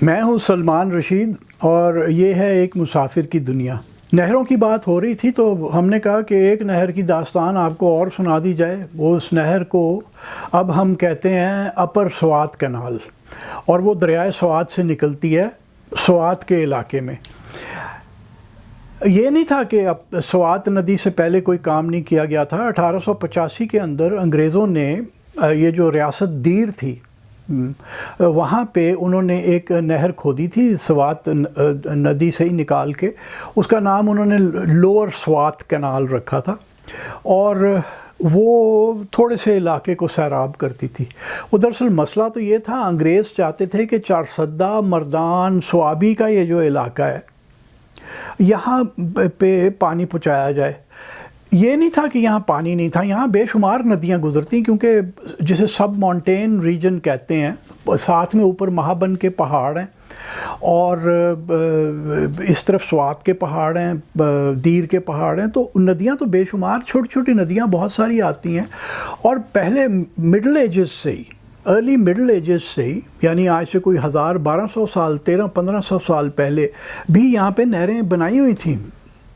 میں ہوں سلمان رشید اور یہ ہے ایک مسافر کی دنیا۔ نہروں کی بات ہو رہی تھی تو ہم نے کہا کہ ایک نہر کی داستان آپ کو اور سنا دی جائے۔ وہ اس نہر کو اب ہم کہتے ہیں اپر سوات کینال، اور وہ دریائے سوات سے نکلتی ہے سوات کے علاقے میں۔ یہ نہیں تھا کہ سوات ندی سے پہلے کوئی کام نہیں کیا گیا تھا۔ 1885 کے اندر انگریزوں نے یہ جو ریاست دیر تھی وہاں پہ انہوں نے ایک نہر کھودی تھی سوات ندی سے ہی نکال کے، اس کا نام انہوں نے لوور سوات کینال رکھا تھا، اور وہ تھوڑے سے علاقے کو سیراب کرتی تھی۔ وہ دراصل مسئلہ تو یہ تھا، انگریز چاہتے تھے کہ چارسدہ، مردان، سوابی کا یہ جو علاقہ ہے یہاں پہ پانی پہنچایا جائے۔ یہ نہیں تھا کہ یہاں پانی نہیں تھا، یہاں بے شمار ندیاں گزرتی، کیونکہ جسے سب مونٹین ریجن کہتے ہیں، ساتھ میں اوپر مہابن کے پہاڑ ہیں اور اس طرف سوات کے پہاڑ ہیں، دیر کے پہاڑ ہیں، تو ندیاں تو بے شمار، چھوٹی چھوٹی ندیاں بہت ساری آتی ہیں۔ اور پہلے مڈل ایجز سے ہی، ارلی مڈل ایجز سے ہی، یعنی آج سے کوئی 1200 سال، 1500 سال پہلے بھی یہاں پہ نہریں بنائی ہوئی تھیں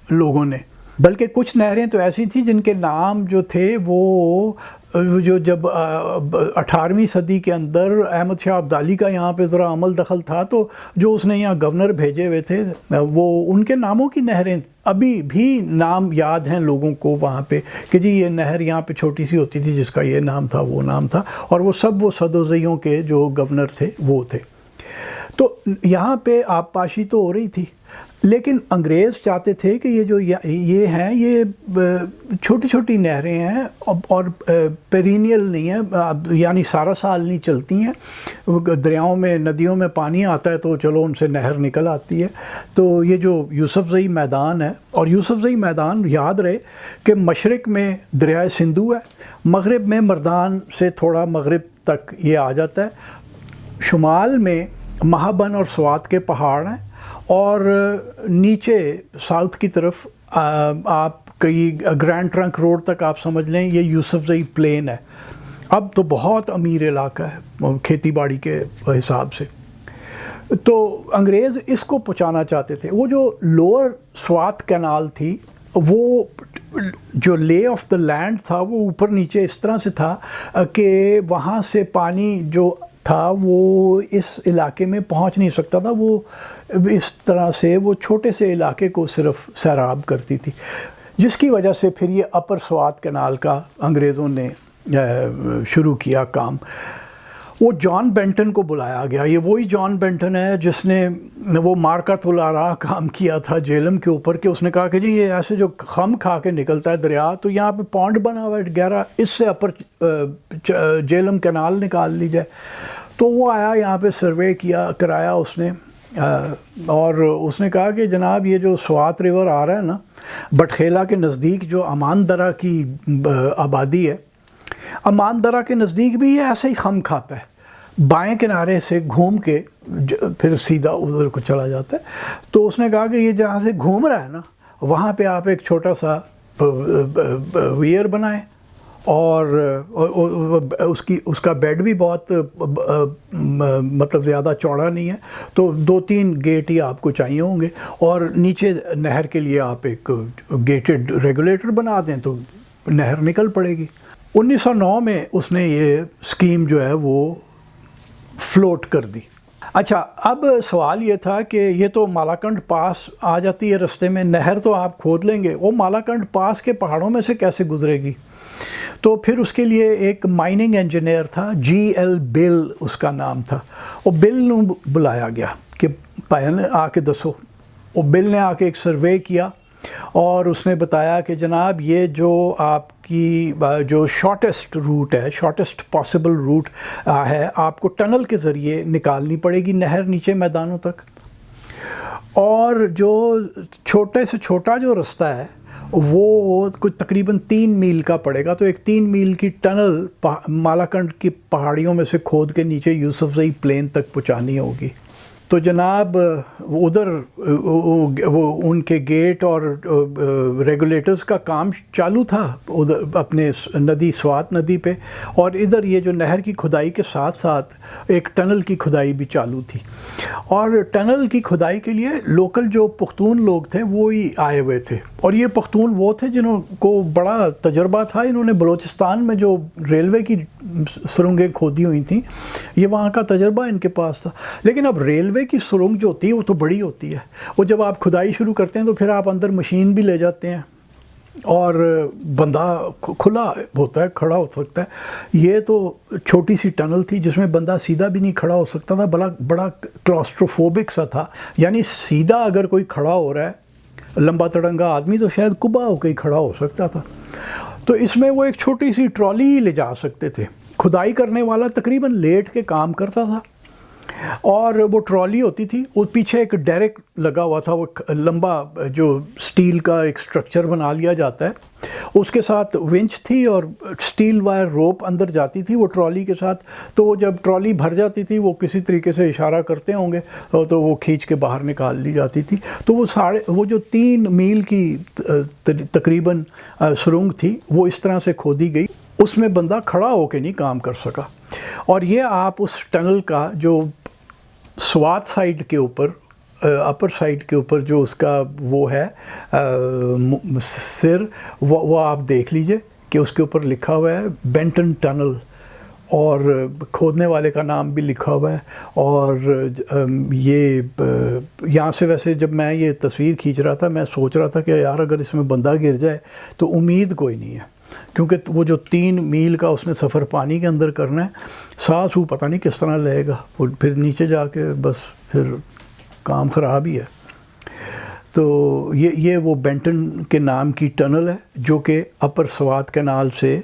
لوگوں نے۔ بلکہ کچھ نہریں تو ایسی تھیں جن کے نام جو تھے وہ جو جب 18ویں صدی کے اندر احمد شاہ ابدالی کا یہاں پہ ذرا عمل دخل تھا، تو جو اس نے یہاں گورنر بھیجے ہوئے تھے وہ ان کے ناموں کی نہریں ابھی بھی نام یاد ہیں لوگوں کو وہاں پہ، کہ جی یہ نہر یہاں پہ چھوٹی سی ہوتی تھی جس کا یہ نام تھا، وہ نام تھا، اور وہ سب وہ صدوزیوں کے جو گورنر تھے وہ تھے۔ تو یہاں پہ آبپاشی تو ہو رہی تھی، لیکن انگریز چاہتے تھے کہ یہ جو یہ ہیں یہ چھوٹی چھوٹی نہریں ہیں اور پیرینیل نہیں ہیں، یعنی سارا سال نہیں چلتی ہیں، دریاؤں میں، ندیوں میں پانی آتا ہے تو چلو ان سے نہر نکل آتی ہے۔ تو یہ جو یوسف زئی میدان ہے، اور یوسف زئی میدان یاد رہے کہ مشرق میں دریائے سندھو ہے، مغرب میں مردان سے تھوڑا مغرب تک یہ آ جاتا ہے، شمال میں مہابن اور سوات کے پہاڑ ہیں، اور نیچے ساؤتھ کی طرف آپ کئی گرینڈ ٹرنک روڈ تک آپ سمجھ لیں یہ یوسف زئی پلین ہے۔ اب تو بہت امیر علاقہ ہے کھیتی باڑی کے حساب سے، تو انگریز اس کو پہنچانا چاہتے تھے۔ وہ جو لوور سوات کینال تھی، وہ جو لے آف دا لینڈ تھا وہ اوپر نیچے اس طرح سے تھا کہ وہاں سے پانی جو تھا وہ اس علاقے میں پہنچ نہیں سکتا تھا، وہ اس طرح سے وہ چھوٹے سے علاقے کو صرف سیراب کرتی تھی، جس کی وجہ سے پھر یہ اپر سوات کینال کا انگریزوں نے شروع کیا کام۔ وہ جان بینٹن کو بلایا گیا، یہ وہی جان بینٹن ہے جس نے وہ مارکت الارا کام کیا تھا جیلم کے اوپر، کہ اس نے کہا کہ جی یہ ایسے جو خم کھا کے نکلتا ہے دریا، تو یہاں پہ پونڈ بنا ہوا ہے گہرا، اس سے اپر جیلم کینال نکال لی جائے۔ تو وہ آیا یہاں پہ سروے کرایا اس نے، اور اس نے کہا کہ جناب یہ جو سوات ریور آ رہا ہے نا، بٹخیلا کے نزدیک جو امان درہ کی آبادی ہے، امان درہ کے نزدیک بھی یہ ایسے ہی خم کھاتا ہے، بائیں کنارے سے گھوم کے پھر سیدھا ادھر کو چلا جاتا ہے۔ تو اس نے کہا کہ یہ جہاں سے گھوم رہا ہے نا، وہاں پہ آپ ایک چھوٹا سا ویئر بنائیں، اور اس کا بیڈ بھی بہت مطلب زیادہ چوڑا نہیں ہے، تو 2-3 گیٹ ہی آپ کو چاہیے ہوں گے، اور نیچے نہر کے لیے آپ ایک گیٹڈ ریگولیٹر بنا دیں تو نہر نکل پڑے گی۔ 1909 میں اس نے یہ اسکیم جو ہے وہ فلوٹ کر دی۔ اچھا، اب سوال یہ تھا کہ یہ تو مالاکنڈ پاس آ جاتی ہے رستے میں، نہر تو آپ کھود لیں گے، وہ مالاکنڈ پاس کے پہاڑوں میں سے کیسے گزرے گی؟ تو پھر اس کے لیے ایک مائننگ انجینئر تھا، GL بل اس کا نام تھا، وہ بل نے بلایا گیا کہ آ کے دسو۔ وہ بل نے آ کے ایک سروے کیا، اور اس نے بتایا کہ جناب یہ جو آپ کی جو شارٹیسٹ روٹ ہے، شارٹیسٹ پاسبل روٹ ہے، آپ کو ٹنل کے ذریعے نکالنی پڑے گی نہر نیچے میدانوں تک، اور جو چھوٹے سے چھوٹا جو رستہ ہے وہ کچھ تقریباً 3 میل کا پڑے گا۔ تو ایک 3 میل کی ٹنل مالاکنڈ کی پہاڑیوں میں سے کھود کے نیچے یوسف زئی پلین تک پہنچانی ہوگی۔ تو جناب ادھر وہ ان کے گیٹ اور ریگولیٹرز کا کام چالو تھا ادھر اپنے ندی سوات ندی پہ، اور ادھر یہ جو نہر کی کھدائی کے ساتھ ساتھ ایک ٹنل کی کھدائی بھی چالو تھی، اور ٹنل کی کھدائی کے لیے لوکل جو پختون لوگ تھے وہی آئے ہوئے تھے، اور یہ پختون وہ تھے جنہوں کو بڑا تجربہ تھا، انہوں نے بلوچستان میں جو ریلوے کی سرنگیں کھودی ہوئی تھیں یہ وہاں کا تجربہ ان کے پاس تھا۔ لیکن اب ریلوے کی سرنگ جو ہوتی ہے وہ تو بڑی ہوتی ہے، وہ جب آپ کھدائی شروع کرتے ہیں تو پھر آپ اندر مشین بھی لے جاتے ہیں اور بندہ کھلا ہوتا ہے، کھڑا ہو سکتا ہے۔ یہ تو چھوٹی سی ٹنل تھی جس میں بندہ سیدھا بھی نہیں کھڑا ہو سکتا تھا، بڑا کلاسٹروفوبک سا تھا، یعنی سیدھا اگر کوئی کھڑا ہو رہا ہے لمبا تڑنگا آدمی تو شاید کبا ہو کے ہی کھڑا ہو سکتا تھا۔ تو اس میں وہ ایک چھوٹی سی ٹرالی ہی لے جا سکتے تھے۔ کھدائی کرنے والا تقریباً لیٹ کے کام کرتا تھا، اور وہ ٹرالی ہوتی تھی، وہ پیچھے ایک ڈیرک لگا ہوا تھا، وہ لمبا جو سٹیل کا ایک سٹرکچر بنا لیا جاتا ہے، اس کے ساتھ ونچ تھی اور سٹیل وائر روپ اندر جاتی تھی وہ ٹرالی کے ساتھ۔ تو وہ جب ٹرالی بھر جاتی تھی وہ کسی طریقے سے اشارہ کرتے ہوں گے تو وہ کھینچ کے باہر نکال لی جاتی تھی۔ تو وہ جو 3 میل کی تقریباً سرنگ تھی وہ اس طرح سے کھودی گئی، اس میں بندہ کھڑا ہو کے نہیں کام کر سکا۔ اور یہ آپ اس ٹنل کا جو سوات سائڈ کے اوپر اپر سائڈ کے اوپر جو اس کا وہ ہے سر، وہ آپ دیکھ لیجئے کہ اس کے اوپر لکھا ہوا ہے بینٹن ٹنل، اور کھودنے والے کا نام بھی لکھا ہوا ہے۔ اور یہ یہاں سے ویسے جب میں یہ تصویر کھینچ رہا تھا میں سوچ رہا تھا کہ یار اگر اس میں بندہ گر جائے تو امید کوئی نہیں ہے، کیونکہ وہ جو 3 میل کا اس نے سفر پانی کے اندر کرنا ہے، سانس وہ پتہ نہیں کس طرح لے گا، وہ پھر نیچے جا کے بس پھر کام خراب ہی ہے۔ تو یہ وہ بینٹن کے نام کی ٹنل ہے جو کہ اپر سوات کینال سے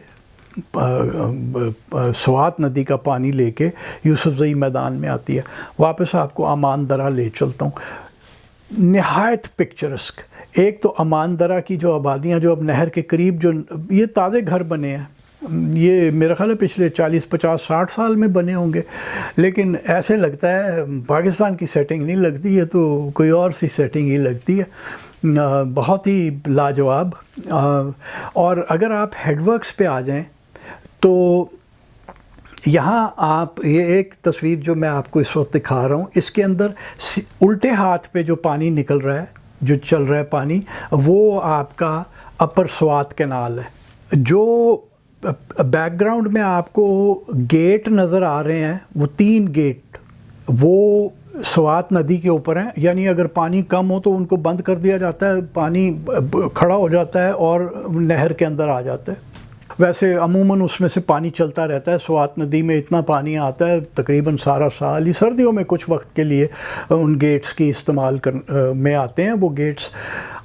سوات ندی کا پانی لے کے یوسف زئی میدان میں آتی ہے۔ واپس آپ کو امان درہ لے چلتا ہوں، نہایت پکچرسک۔ ایک تو امان درہ کی جو آبادیاں جو اب نہر کے قریب جو یہ تازے گھر بنے ہیں، یہ میرا خیال ہے پچھلے 40 50 60 سال میں بنے ہوں گے، لیکن ایسے لگتا ہے پاکستان کی سیٹنگ نہیں لگتی ہے، تو کوئی اور سی سیٹنگ ہی لگتی ہے، بہت ہی لاجواب۔ اور اگر آپ ہیڈ ورکس پہ آ جائیں تو یہاں آپ یہ ایک تصویر جو میں آپ کو اس وقت دکھا رہا ہوں، اس کے اندر الٹے ہاتھ پہ جو پانی نکل رہا ہے، جو چل رہا ہے پانی، وہ آپ کا اپر سوات کینال ہے۔ جو بیک گراؤنڈ میں آپ کو گیٹ نظر آ رہے ہیں، وہ 3 گیٹ وہ سوات ندی کے اوپر ہیں، یعنی اگر پانی کم ہو تو ان کو بند کر دیا جاتا ہے، پانی کھڑا ہو جاتا ہے اور نہر کے اندر آ جاتا ہے۔ ویسے عموماً اس میں سے پانی چلتا رہتا ہے، سوات ندی میں اتنا پانی آتا ہے تقریباً سارا سال ہی، سردیوں میں کچھ وقت کے لیے ان گیٹس کی استعمال میں آتے ہیں وہ گیٹس۔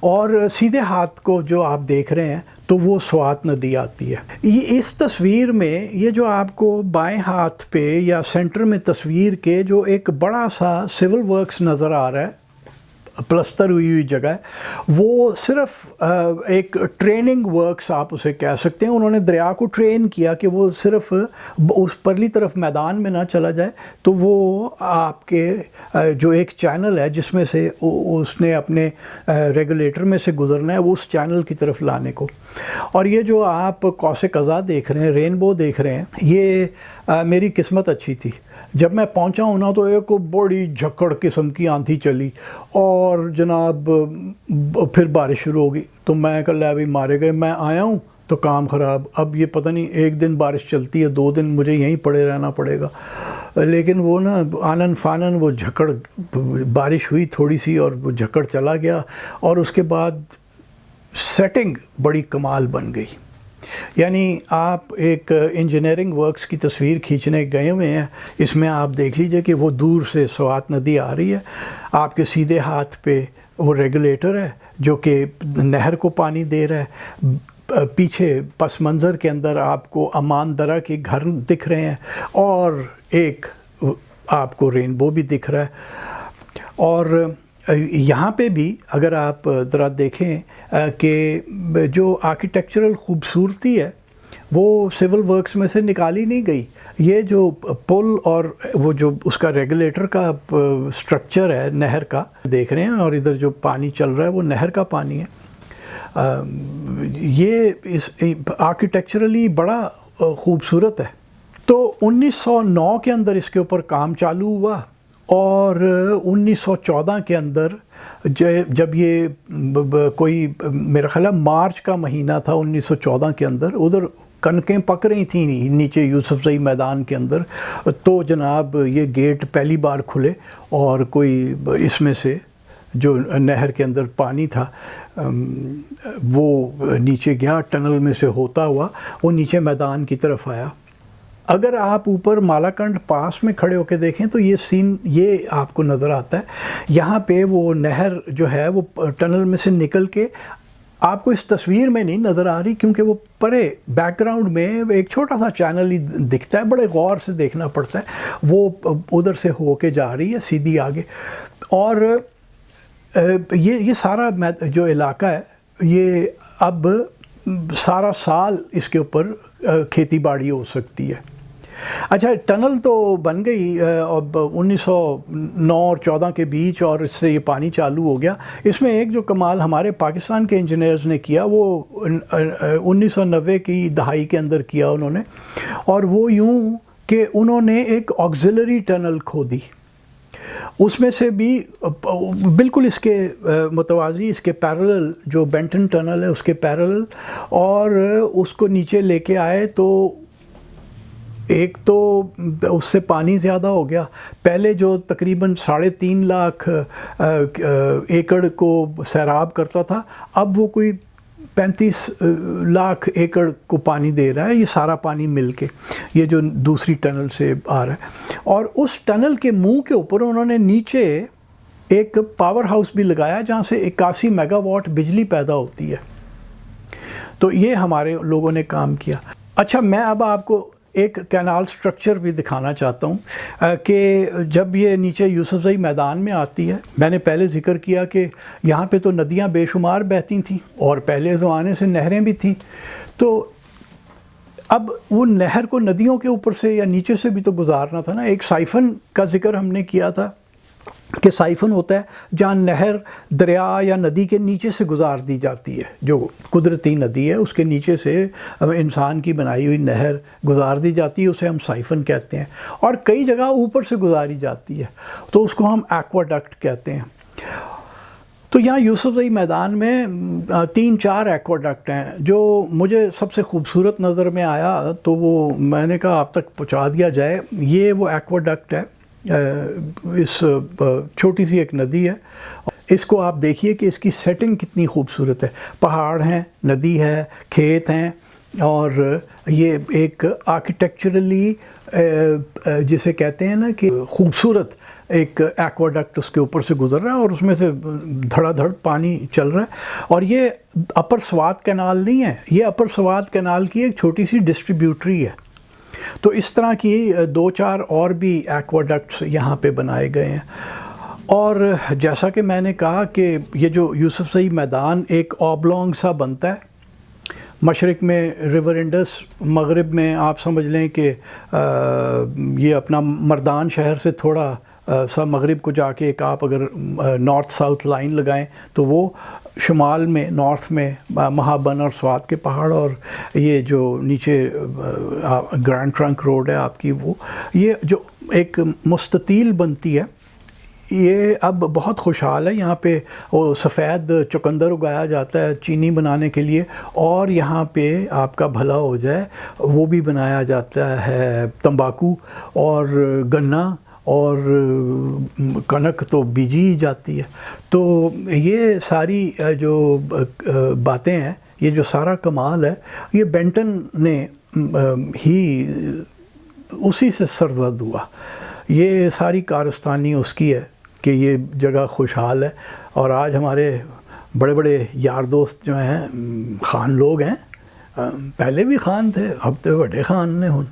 اور سیدھے ہاتھ کو جو آپ دیکھ رہے ہیں تو وہ سوات ندی آتی ہے۔ یہ اس تصویر میں یہ جو آپ کو بائیں ہاتھ پہ یا سینٹر میں تصویر کے جو ایک بڑا سا سول ورکس نظر آ رہا ہے، پلستر ہوئی جگہ ہے، وہ صرف ایک ٹریننگ ورکس آپ اسے کہہ سکتے ہیں۔ انہوں نے دریا کو ٹرین کیا کہ وہ صرف اس پرلی طرف میدان میں نہ چلا جائے، تو وہ آپ کے جو ایک چینل ہے جس میں سے اس نے اپنے ریگولیٹر میں سے گزرنا ہے، وہ اس چینل کی طرف لانے کو۔ اور یہ جو آپ قوس قزح دیکھ رہے ہیں، رینبو دیکھ رہے ہیں، یہ میری قسمت اچھی تھی، جب میں پہنچا ہوں نا تو ایک بڑی جھکڑ قسم کی آندھی چلی اور جناب پھر بارش شروع ہو گئی، تو میں کہا لے بھی مارے گئے، میں آیا ہوں تو کام خراب۔ اب یہ پتہ نہیں 1 دن بارش چلتی ہے، 2 دن مجھے یہیں پڑے رہنا پڑے گا۔ لیکن وہ نا آنن فانن وہ جھکڑ، بارش ہوئی تھوڑی سی اور وہ جھکڑ چلا گیا، اور اس کے بعد سیٹنگ بڑی کمال بن گئی۔ یعنی آپ ایک انجینئرنگ ورکس کی تصویر کھینچنے گئے ہوئے ہیں، اس میں آپ دیکھ لیجئے کہ وہ دور سے سوات ندی آ رہی ہے، آپ کے سیدھے ہاتھ پہ وہ ریگولیٹر ہے جو کہ نہر کو پانی دے رہا ہے، پیچھے پس منظر کے اندر آپ کو امان درہ کے گھر دکھ رہے ہیں، اور ایک آپ کو رینبو بھی دکھ رہا ہے۔ اور یہاں پہ بھی اگر آپ ذرا دیکھیں کہ جو آرکیٹیکچرل خوبصورتی ہے وہ سول ورکس میں سے نکالی نہیں گئی. یہ جو پل اور وہ جو اس کا ریگولیٹر کا سٹرکچر ہے نہر کا دیکھ رہے ہیں، اور ادھر جو پانی چل رہا ہے وہ نہر کا پانی ہے. یہ آرکیٹیکچرلی بڑا خوبصورت ہے. تو 1909 کے اندر اس کے اوپر کام چالو ہوا، اور 1914 کے اندر جب یہ کوئی میرا خیال ہے مارچ کا مہینہ تھا 1914 کے اندر، ادھر کنکیں پک رہی تھیں نیچے یوسف زئی میدان کے اندر، تو جناب یہ گیٹ پہلی بار کھلے اور کوئی اس میں سے جو نہر کے اندر پانی تھا وہ نیچے گیا، ٹنل میں سے ہوتا ہوا وہ نیچے میدان کی طرف آیا. اگر آپ اوپر مالاکنڈ پاس میں کھڑے ہو کے دیکھیں تو یہ سین یہ آپ کو نظر آتا ہے. یہاں پہ وہ نہر جو ہے وہ ٹنل میں سے نکل کے آپ کو اس تصویر میں نہیں نظر آ رہی، کیونکہ وہ پرے بیک گراؤنڈ میں ایک چھوٹا سا چینل ہی دکھتا ہے، بڑے غور سے دیکھنا پڑتا ہے. وہ ادھر سے ہو کے جا رہی ہے سیدھی آگے. اور یہ سارا جو علاقہ ہے یہ اب سارا سال اس کے اوپر کھیتی باڑی ہو سکتی ہے. اچھا، ٹنل تو بن گئی اب 1909 اور 14 کے بیچ، اور اس سے یہ پانی چالو ہو گیا. اس میں ایک جو کمال ہمارے پاکستان کے انجینئرز نے کیا وہ 1990 کی دہائی کے اندر کیا انہوں نے، اور وہ یوں کہ انہوں نے ایک آکسیلری ٹنل کھودی. اس میں سے بھی بالکل اس کے متوازی، اس کے پیرلل جو بینٹن ٹنل ہے اس کے پیرلل، اور اس کو نیچے لے کے آئے. تو ایک تو اس سے پانی زیادہ ہو گیا. پہلے جو تقریباً 3.5 لاکھ ایکڑ کو سیراب کرتا تھا، اب وہ کوئی 35 لاکھ ایکڑ کو پانی دے رہا ہے. یہ سارا پانی مل کے یہ جو دوسری ٹنل سے آ رہا ہے. اور اس ٹنل کے منہ کے اوپر انہوں نے نیچے ایک پاور ہاؤس بھی لگایا جہاں سے 81 میگا واٹ بجلی پیدا ہوتی ہے. تو یہ ہمارے لوگوں نے کام کیا. اچھا، میں اب آپ کو ایک کینال سٹرکچر بھی دکھانا چاہتا ہوں کہ جب یہ نیچے یوسف زئی میدان میں آتی ہے، میں نے پہلے ذکر کیا کہ یہاں پہ تو ندیاں بے شمار بہتی تھیں اور پہلے زمانے سے نہریں بھی تھیں. تو اب وہ نہر کو ندیوں کے اوپر سے یا نیچے سے بھی تو گزارنا تھا نا. ایک سائفن کا ذکر ہم نے کیا تھا کہ سائفن ہوتا ہے جہاں نہر دریا یا ندی کے نیچے سے گزار دی جاتی ہے. جو قدرتی ندی ہے اس کے نیچے سے انسان کی بنائی ہوئی نہر گزار دی جاتی ہے، اسے ہم سائفن کہتے ہیں. اور کئی جگہ اوپر سے گزاری جاتی ہے تو اس کو ہم ایکواڈکٹ کہتے ہیں. تو یہاں یوسف زئی میدان میں 3-4 ایکواڈکٹ ہیں. جو مجھے سب سے خوبصورت نظر میں آیا تو وہ میں نے کہا آپ تک پہنچا دیا جائے. یہ وہ ایکواڈکٹ ہے، اس چھوٹی سی ایک ندی ہے. اس کو آپ دیکھیے کہ اس کی سیٹنگ کتنی خوبصورت ہے. پہاڑ ہیں، ندی ہے، کھیت ہیں، اور یہ ایک آرکیٹیکچرلی جسے کہتے ہیں نا کہ خوبصورت ایک ایکواڈکٹ اس کے اوپر سے گزر رہا ہے، اور اس میں سے دھڑا دھڑ پانی چل رہا ہے. اور یہ اپر سوات کینال نہیں ہے، یہ اپر سوات کینال کی ایک چھوٹی سی ڈسٹریبیوٹری ہے. تو اس طرح کی 2-4 اور بھی ایکواڈکٹس یہاں پہ بنائے گئے ہیں. اور جیسا کہ میں نے کہا کہ یہ جو یوسف زئی میدان ایک آبلونگ سا بنتا ہے، مشرق میں ریور انڈس، مغرب میں آپ سمجھ لیں کہ یہ اپنا مردان شہر سے تھوڑا سا مغرب کو جا کے ایک آپ اگر نارتھ ساؤتھ لائن لگائیں تو وہ شمال میں نارتھ میں مہابن اور سوات کے پہاڑ، اور یہ جو نیچے گرینڈ ٹرنک روڈ ہے آپ کی، وہ یہ جو ایک مستطیل بنتی ہے. یہ اب بہت خوشحال ہے. یہاں پہ وہ سفید چقندر اگایا جاتا ہے چینی بنانے کے لیے، اور یہاں پہ آپ کا بھلا ہو جائے وہ بھی بنایا جاتا ہے تمباکو اور گنا اور کنک تو بیجی جاتی ہے. تو یہ ساری جو باتیں ہیں، یہ جو سارا کمال ہے، یہ بینٹن نے ہی اسی سے سرزد ہوا. یہ ساری کارستانی اس کی ہے کہ یہ جگہ خوشحال ہے. اور آج ہمارے بڑے بڑے یار دوست جو ہیں خان لوگ ہیں، پہلے بھی خان تھے، اب تو بڑے خان نے ہوں.